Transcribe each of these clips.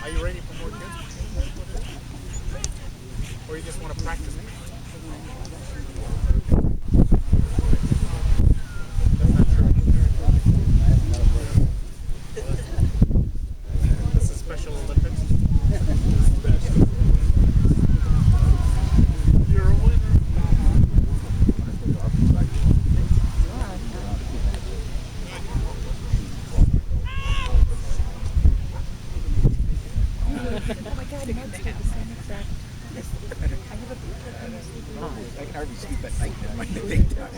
Are you ready for more kids? Or you just want to practice? That's not true. This is Special Olympics. You're a winner. Oh my God, Ned's got the same exact. I can hardly sleep at night now. My daytime.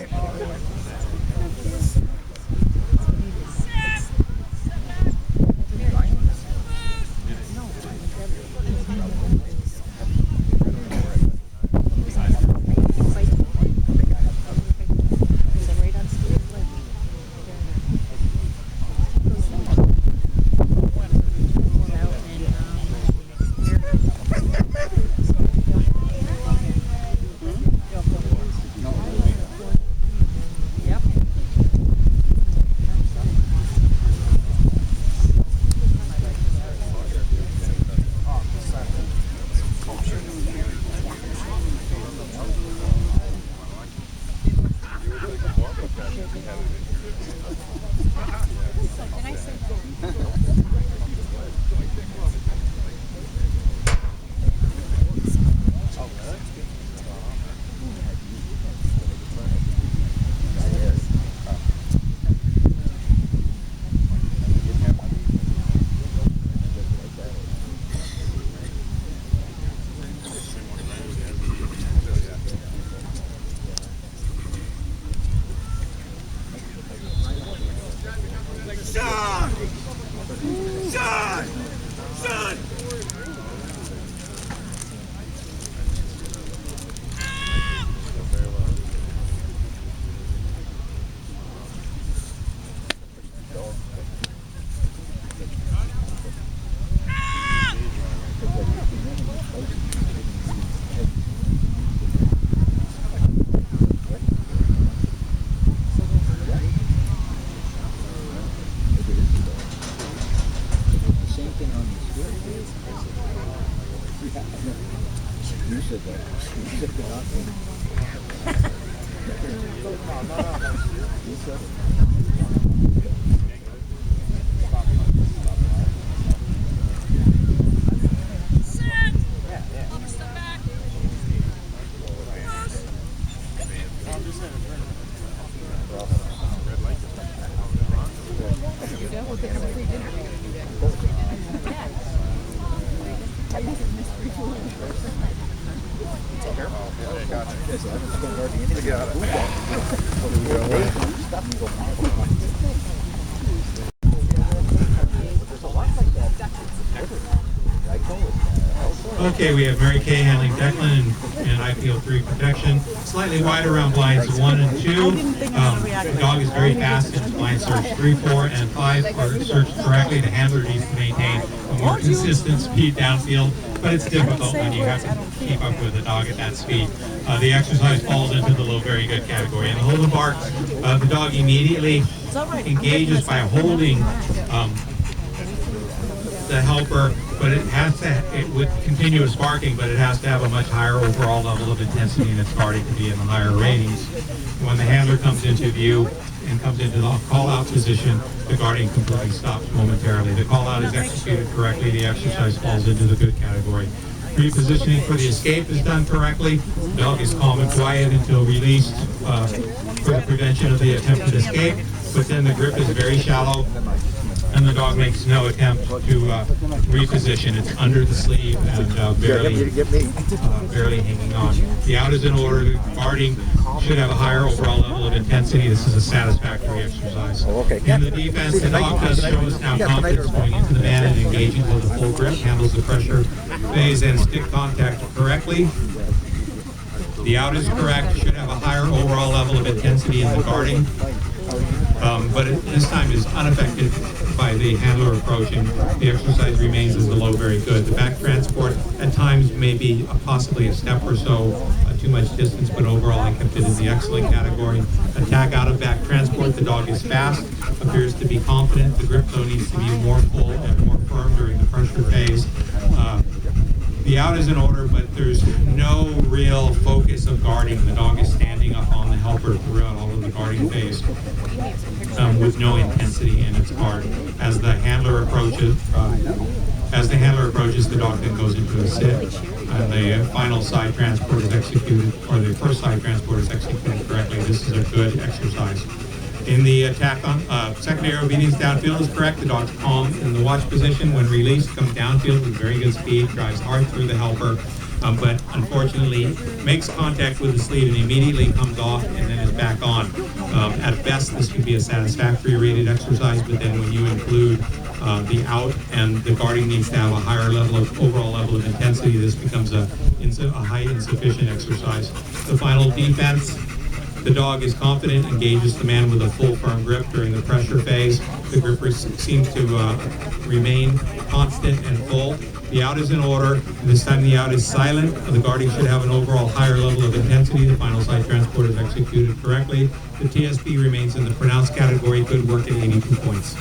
Okay, we have Mary Kay handling Declan and IPO3 protection. Slightly wide around blinds 1 and 2. The dog is very fast in blind search 3, 4, and 5 are searched correctly. The handler needs to maintain a more consistent speed downfield, but it's difficult when you have to keep up with the dog at that speed. The exercise falls into the low very good category. And the hold and bark, the dog immediately engages by holding the helper, but it with continuous barking, but it has to have a much higher overall level of intensity in its guarding to be in the higher ratings. When the handler comes into view and comes into the call-out position, the guarding completely stops momentarily. The call-out is executed correctly, the exercise falls into the good category. Repositioning for the escape is done correctly. The dog is calm and quiet until released for the prevention of the attempted escape, but then the grip is very shallow. And the dog makes no attempt to reposition. It's under the sleeve and barely hanging on. The out is in order. The guarding should have a higher overall level of intensity. This is a satisfactory exercise. In the defense, the dog does show us now confidence going into the man and engaging with a full grip, handles the pressure phase and stick contact correctly. The out is correct, should have a higher overall level of intensity in the guarding, but this time is unaffected by the handler approach, and the exercise remains as the low very good. The back transport at times may be possibly a step or so too much distance, but overall I kept it in the excellent category. Attack out of back transport, the dog is fast, appears to be confident. The grip though needs to be more full and more firm during the pressure phase. The out is in order, but there's no real focus of guarding. The dog is standing up on the helper throughout all of the guarding phase with no intensity in its guard. As the handler approaches, the dog then goes into a sit, and the final side transport is executed, or the first side transport is executed correctly. This is a good exercise. In the attack on secondary obedience downfield is correct. The dog's calm in the watch position. When released, comes downfield with very good speed, drives hard through the helper, but unfortunately makes contact with the sleeve and immediately comes off and then is back on. At best, this could be a satisfactory rated exercise, but then when you include the out and the guarding needs to have a higher level of overall level of intensity, this becomes a high insufficient exercise. The final defense. The dog is confident, engages the man with a full firm grip during the pressure phase. The grip seems to remain constant and full. The out is in order. This time the out is silent. The guarding should have an overall higher level of intensity. The final side transport is executed correctly. The TSP remains in the pronounced category. Good work at 82 points.